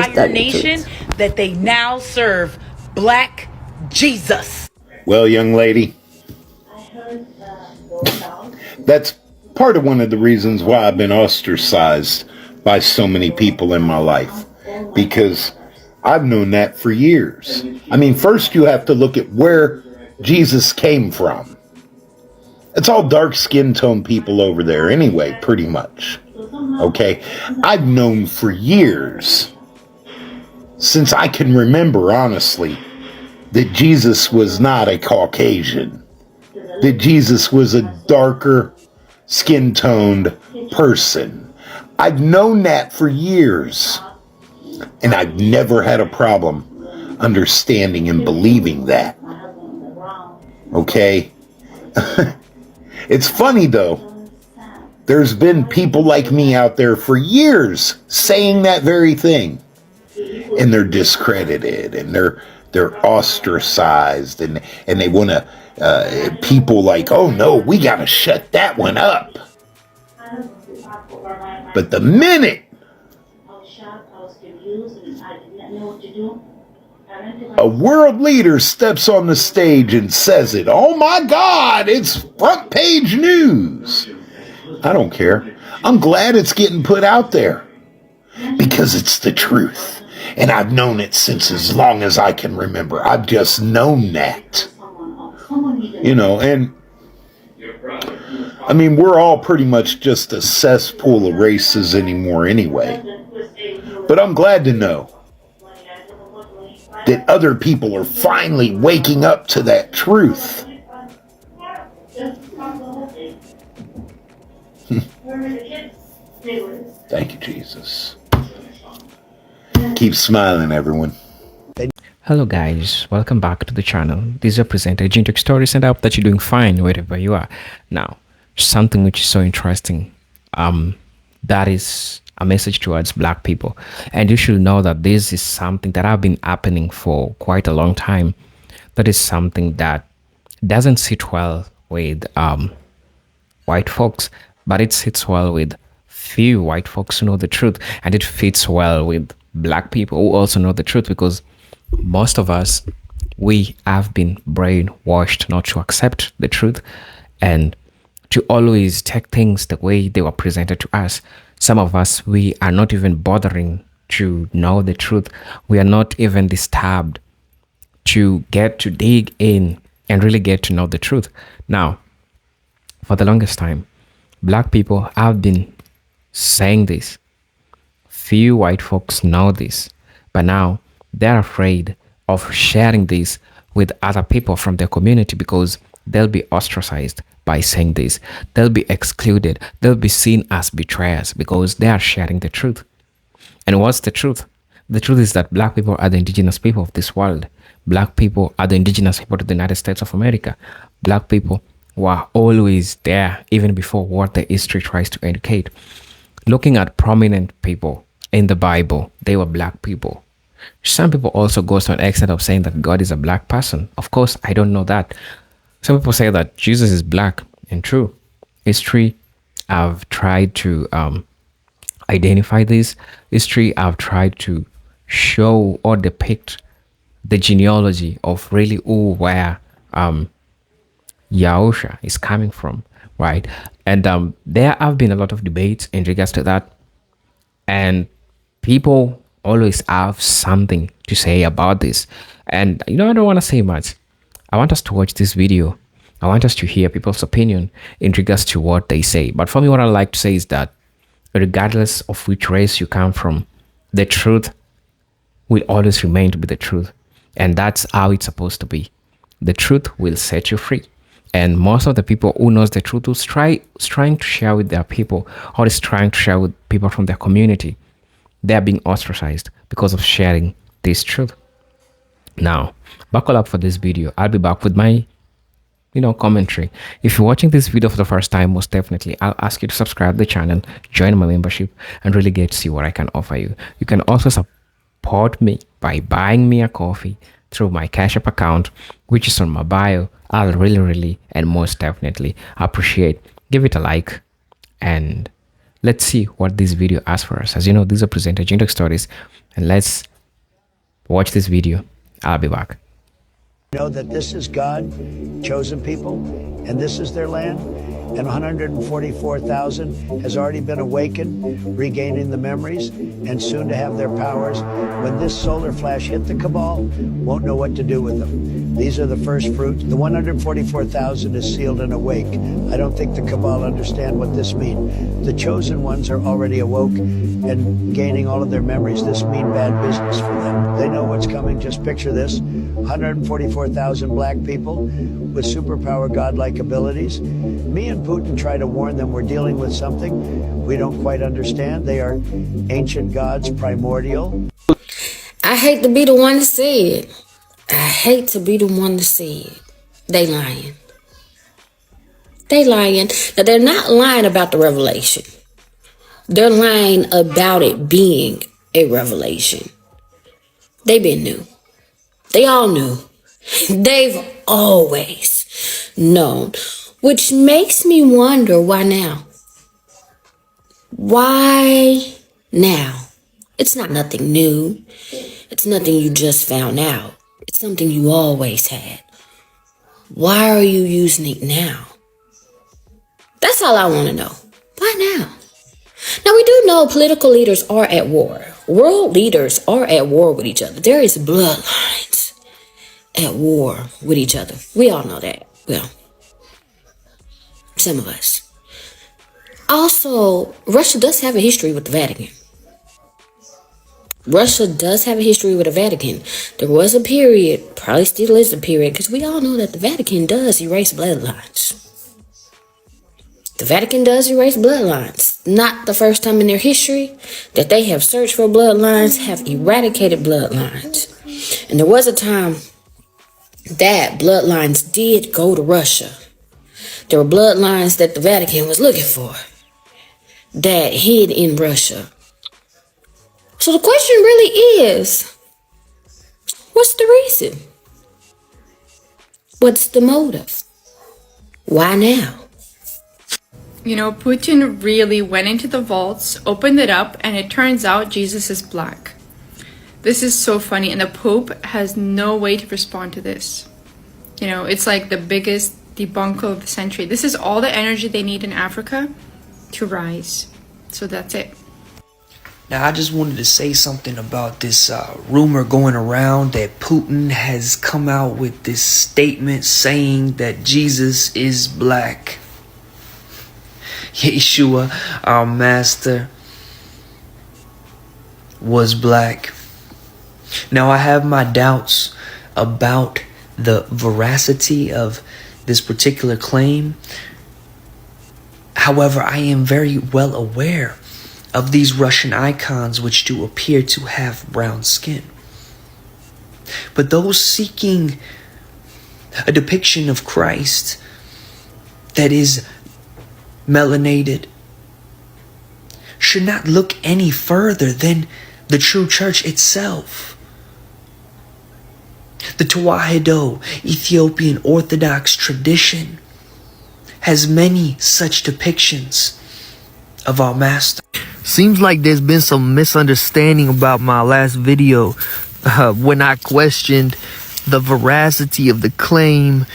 entire nation that they now serve Black Jesus. Well, young lady, that's part of one of the reasons why I've been ostracized by so many people in my life, because I've known that for years. I mean, first you have to look at where Jesus came from. It's all dark skin tone people over there anyway, pretty much. Okay? I've known for years, since I can remember, honestly, that Jesus was not a Caucasian. That Jesus was a darker skin-toned person. I've known that for years. And I've never had a problem understanding and believing that. Okay? It's funny, though. There's been people like me out there for years saying that very thing. And they're discredited, and they're ostracized, and they want to, people like, oh no, we got to shut that one up. But the minute a world leader steps on the stage and says it, oh my God, it's front page news. I don't care. I'm glad it's getting put out there because it's the truth. And I've known it since as long as I can remember. I've just known that. You know, and I mean, we're all pretty much just a cesspool of races anymore anyway. But I'm glad to know that other people are finally waking up to that truth. Thank you, Jesus. Keep smiling, everyone. Hello guys, welcome back to the channel. This is your presenter Jintek Stories, and I hope that you're doing fine wherever you are. Now, something which is so interesting, that is a message towards Black people, and you should know that this is something that have been happening for quite a long time. That is something that doesn't sit well with white folks, but it sits well with few white folks who know the truth, and it fits well with Black people who also know the truth, because most of us, we have been brainwashed not to accept the truth and to always take things the way they were presented to us. Some of us, we are not even bothering to know the truth. We are not even disturbed to get to dig in and really get to know the truth. Now, for the longest time, Black people have been saying this. Few white folks know this, but now they're afraid of sharing this with other people from their community because they'll be ostracized by saying this. They'll be excluded. They'll be seen as betrayers because they are sharing the truth. And what's the truth? The truth is that Black people are the indigenous people of this world. Black people are the indigenous people of the United States of America. Black people were always there, even before what the history tries to educate. Looking at prominent people in the Bible, they were Black people. Some people also go to an extent of saying that God is a Black person. Of course, I don't know that. Some people say that Jesus is Black, and true. History, I've tried to identify this. History, I've tried to show or depict the genealogy of really where Yahusha is coming from, right? And there have been a lot of debates in regards to that. And people always have something to say about this. And, you know, I don't want to say much. I want us to watch this video. I want us to hear people's opinion in regards to what they say. But for me, what I like to say is that regardless of which race you come from, the truth will always remain to be the truth. And that's how it's supposed to be. The truth will set you free. And most of the people who knows the truth is trying to share with their people, or is trying to share with people from their community. They're being ostracized because of sharing this truth. Now, buckle up for this video. I'll be back with my, commentary. If you're watching this video for the first time, most definitely, I'll ask you to subscribe to the channel, join my membership, and really get to see what I can offer you. You can also support me by buying me a coffee through my Cash App account, which is on my bio. I'll really, and most definitely appreciate. Give it a like and Let's see what this video has for us. As you know, these are presented Jintok stories, and let's watch this video. I'll be back. Know that this is God, chosen people, and this is their land. And 144,000 has already been awakened, regaining the memories, and soon to have their powers. When this solar flash hit the cabal, won't know what to do with them. These are the first fruits. The 144,000 is sealed and awake. I don't think the cabal understand what this means. The chosen ones are already awoke and gaining all of their memories. This means bad business for them. They know what's coming. Just picture this. 144,000 black people with superpower godlike abilities. Me and Putin try to warn them we're dealing with something we don't quite understand. They are ancient gods, primordial. I hate to be the one to say it. I hate to be the one to say it. They lying. They lying. Now, they're not lying about the revelation. They're lying about it being a revelation. They been new. They all knew. They've always known. Which makes me wonder, why now? Why now? It's not nothing new. It's nothing you just found out. It's something you always had. Why are you using it now? That's all I want to know. Why now? Now, we do know political leaders are at war. World leaders are at war with each other. There is bloodlines at war with each other. We all know that. Well, some of us. Also, Russia does have a history with the Vatican. Russia does have a history with the Vatican. There was a period, probably still is a period, because we all know that the Vatican does erase bloodlines. The Vatican does erase bloodlines. Not the first time in their history that they have searched for bloodlines, have eradicated bloodlines. And there was a time that bloodlines did go to Russia. There were bloodlines that the Vatican was looking for that hid in Russia. So the question really is, what's the reason? What's the motive? Why now? You know, Putin really went into the vaults, opened it up, and it turns out Jesus is black. This is so funny, and the Pope has no way to respond to this. You know, it's like the biggest debunker of the century. This is all the energy they need in Africa to rise. So that's it. Now, I just wanted to say something about this rumor going around that Putin has come out with this statement saying that Jesus is black. Yeshua, our master, was black. Now, I have my doubts about the veracity of this particular claim. However, I am very well aware of these Russian icons which do appear to have brown skin. But those seeking a depiction of Christ that is melanated should not look any further than the true church itself. The Tewahedo Ethiopian Orthodox tradition has many such depictions of our master. Seems like there's been some misunderstanding about my last video when I questioned the veracity of the claim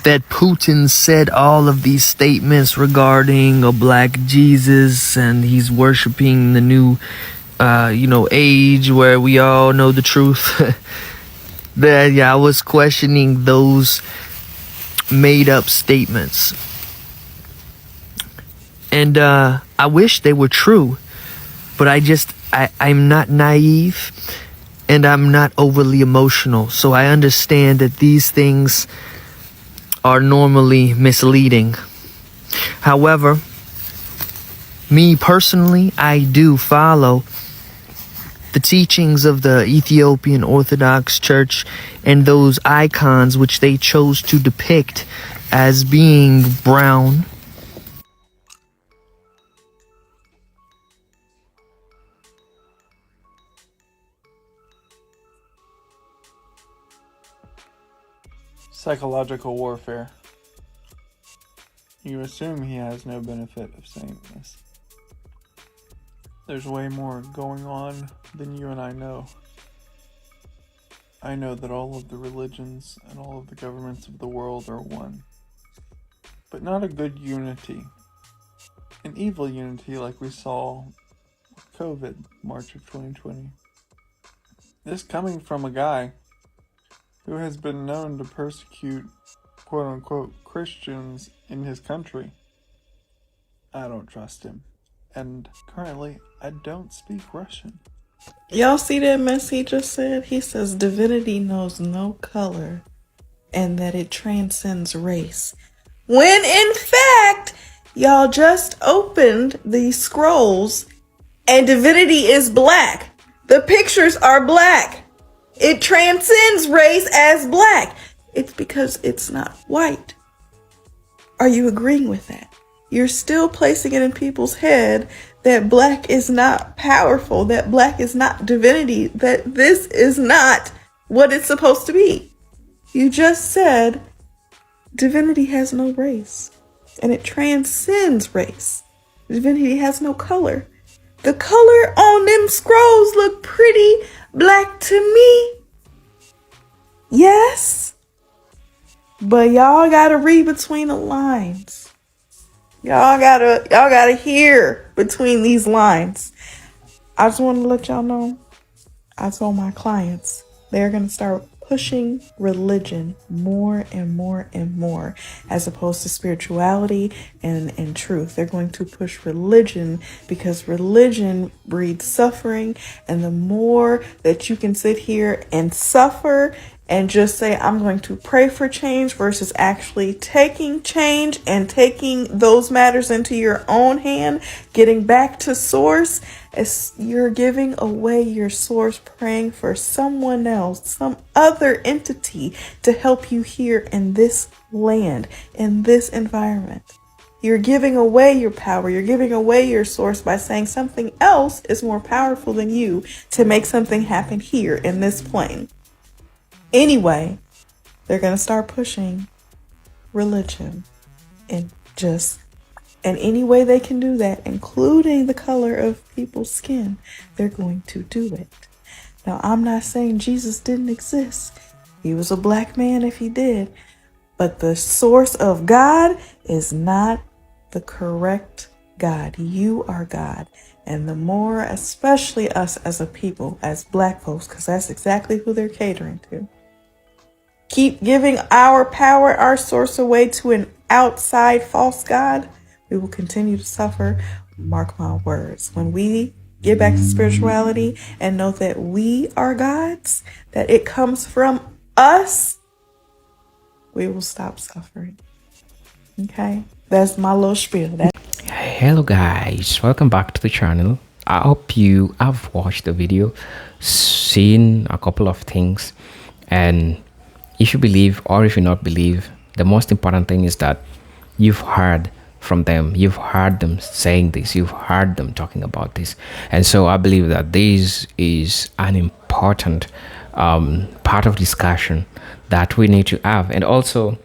that Putin said all of these statements regarding a black Jesus and he's worshiping the new, age where we all know the truth. I was questioning those made up statements. And I wish they were true, but I'm not naive and I'm not overly emotional. So I understand that these things are normally misleading. However, me personally, I do follow the teachings of the Ethiopian Orthodox Church and those icons which they chose to depict as being brown. Psychological warfare. You assume he has no benefit of saying this. There's way more going on than you and I know. I know that all of the religions and all of the governments of the world are one. But not a good unity. An evil unity like we saw with COVID, March of 2020. This coming from a guy who has been known to persecute quote-unquote Christians in his country. I don't trust him. And currently, I don't speak Russian. Y'all see that mess he just said? He says divinity knows no color and that it transcends race. When in fact, y'all just opened these scrolls and divinity is black. The pictures are black. It transcends race as black. It's because it's not white. Are you agreeing with that? You're still placing it in people's head that black is not powerful, that black is not divinity, that this is not what it's supposed to be. You just said divinity has no race and it transcends race. Divinity has no color. The color on them scrolls look pretty black to me. Yes, but y'all gotta read between the lines. Y'all gotta hear between these lines. I just want to let y'all know, I told my clients they're gonna start pushing religion more and more and more as opposed to spirituality and truth. They're going to push religion because religion breeds suffering, and the more that you can sit here and suffer and just say, I'm going to pray for change versus actually taking change and taking those matters into your own hand, getting back to source, as you're giving away your source, praying for someone else, some other entity to help you here in this land, in this environment. You're giving away your power. You're giving away your source by saying something else is more powerful than you to make something happen here in this plane. Anyway, they're going to start pushing religion and any way they can do that, including the color of people's skin, they're going to do it. Now, I'm not saying Jesus didn't exist. He was a black man if he did, but the source of God is not the correct God. You are God. And the more, especially us as a people, as black folks, because that's exactly who they're catering to, keep giving our power, our source away to an outside false God, we will continue to suffer. Mark my words. When we get back to spirituality and know that we are gods, that it comes from us, we will stop suffering. Okay? That's my little spiel. Hello guys, welcome back to the channel. I hope you have watched the video, seen a couple of things, and if you believe or if you not believe, the most important thing is that you've heard from them. You've heard them saying this. You've heard them talking about this. And so I believe that this is an important part of discussion that we need to have. And also,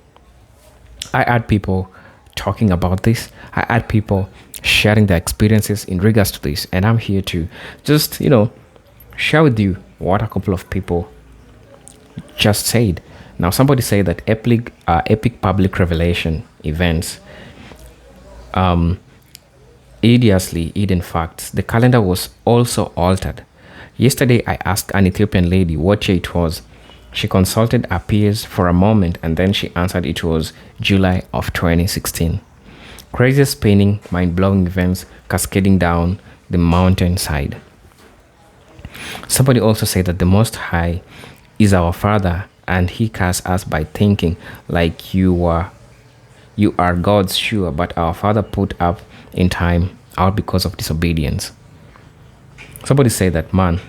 I had people talking about this. I had people sharing their experiences in regards to this. And I'm here to just, share with you what a couple of people just said. Now, somebody said that epic public revelation events hideously hidden facts. The calendar was also altered. Yesterday, I asked an Ethiopian lady what year it was. She consulted her peers for a moment and then she answered it was July of 2016. Crazy, spinning, mind-blowing events cascading down the mountainside. Somebody also said that the Most High is our Father and He casts us by thinking like you are God's, sure, but our Father put up in time out because of disobedience. Somebody said that, man,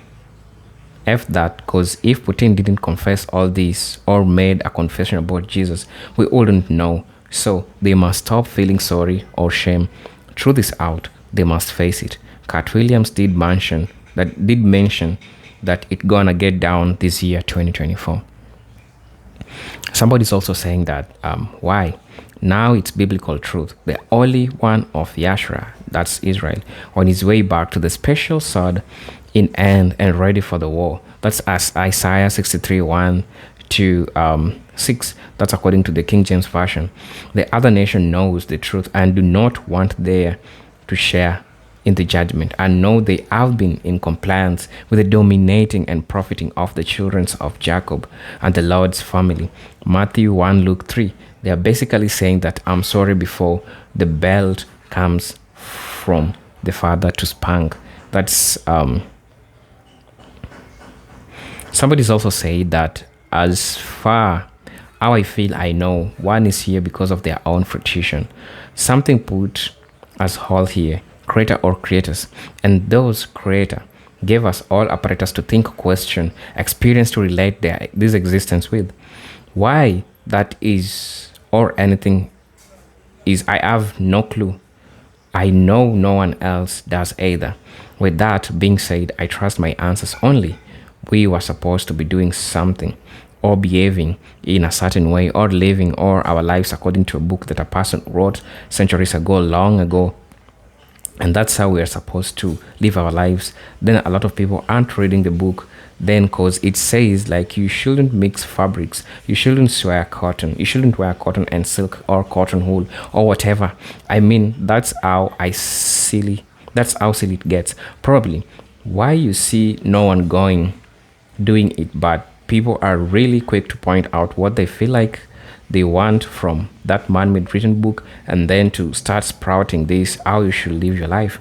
F that, because if Putin didn't confess all this or made a confession about Jesus, we wouldn't know. So they must stop feeling sorry or shame. Truth is out. They must face it. Cat Williams did mention that it gonna get down this year, 2024. Somebody's also saying that why? Now it's biblical truth. The Holy One of Yahshua that's Israel, on his way back to the special sword in hand and ready for the war. That's as Isaiah 63 1 to 6. That's according to the King James Version. The other nation knows the truth and do not want there to share in the judgment, and know they have been in compliance with the dominating and profiting of the children of Jacob and the Lord's family. Matthew 1, Luke 3. They are basically saying that I'm sorry before the belt comes from the father to spank. That's somebody's also said that as far how I feel, I know one is here because of their own fruition. Something put us all here, creator or creators, and those creator gave us all apparatus to think, question, experience to relate this existence with. Why that is or anything is, I have no clue. I know no one else does either. With that being said, I trust my answers only. We were supposed to be doing something or behaving in a certain way or living or our lives according to a book that a person wrote centuries ago, long ago. And that's how we are supposed to live our lives. Then a lot of people aren't reading the book then because it says like you shouldn't mix fabrics, you shouldn't wear cotton, you shouldn't wear cotton and silk or cotton wool or whatever. I mean, that's how silly it gets. Probably why you see no one doing it, but people are really quick to point out what they feel like they want from that man-made written book, and then to start sprouting this how you should live your life.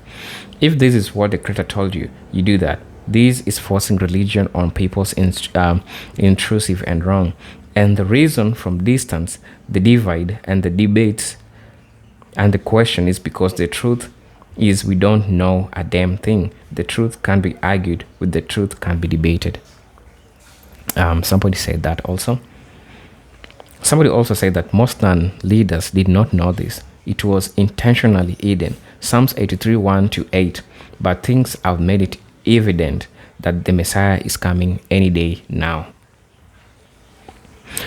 If this is what the creator told you, you do that. This is forcing religion on people's intrusive and wrong. And the reason from distance, the divide and the debates and the question is because the truth is we don't know a damn thing. The truth can't be argued with, the truth can't be debated. Somebody said that also. Somebody also said that most leaders did not know this. It was intentionally hidden. Psalms 83 1 to 8. But things have made it evident that the Messiah is coming any day now.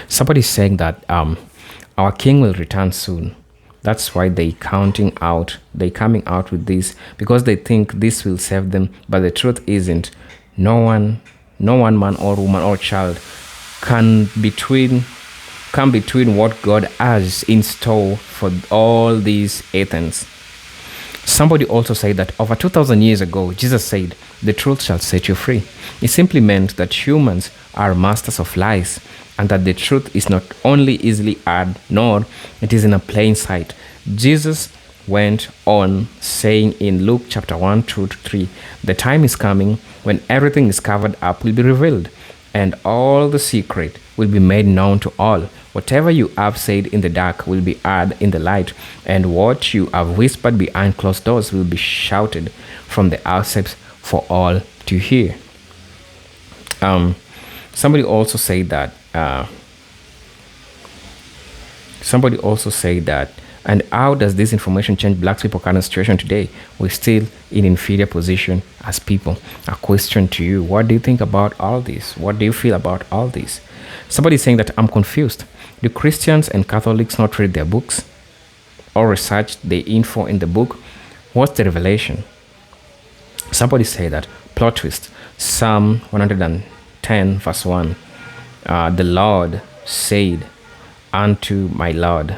Somebody is saying that our king will return soon. That's why they coming out with this, because they think this will save them. But the truth isn't. No one man or woman or child can between what God has in store for all these Athens. Somebody also said that over 2,000 years ago, Jesus said, the truth shall set you free. It simply meant that humans are masters of lies, and that the truth is not only easily heard, nor it is in a plain sight. Jesus went on saying in Luke chapter 1, 2 to 3, the time is coming when everything is covered up will be revealed, and all the secret will be made known to all. Whatever you have said in the dark will be heard in the light, and what you have whispered behind closed doors will be shouted from the outside for all to hear. Somebody also said that. And how does this information change black people's current situation today? We're still in inferior position as people. A question to you: what do you think about all this? What do you feel about all this? Somebody saying that I'm confused. Do Christians and Catholics not read their books or research the info in the book? What's the revelation? Somebody say that. Plot twist. Psalm 110 verse 1. The Lord said unto my Lord,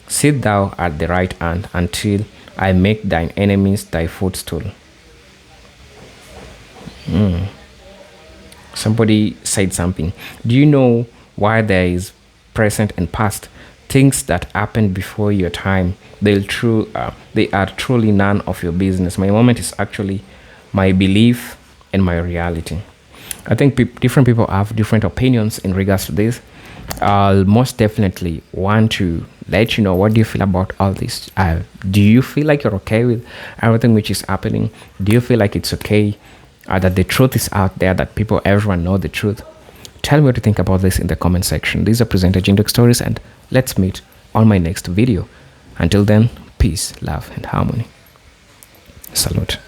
sit thou at the right hand until I make thine enemies thy footstool. Somebody said something. Do you know why there is present and past? Things that happened before your time, they are truly none of your business. My moment is actually my belief and my reality. I think different people have different opinions in regards to this. I'll most definitely want to let you know, what do you feel about all this? Do you feel like you're okay with everything which is happening? Do you feel like it's okay that the truth is out there, that everyone know the truth? Tell me what you think about this in the comment section. These are presenter Jindox Stories, and let's meet on my next video. Until then, peace, love, and harmony. Salute.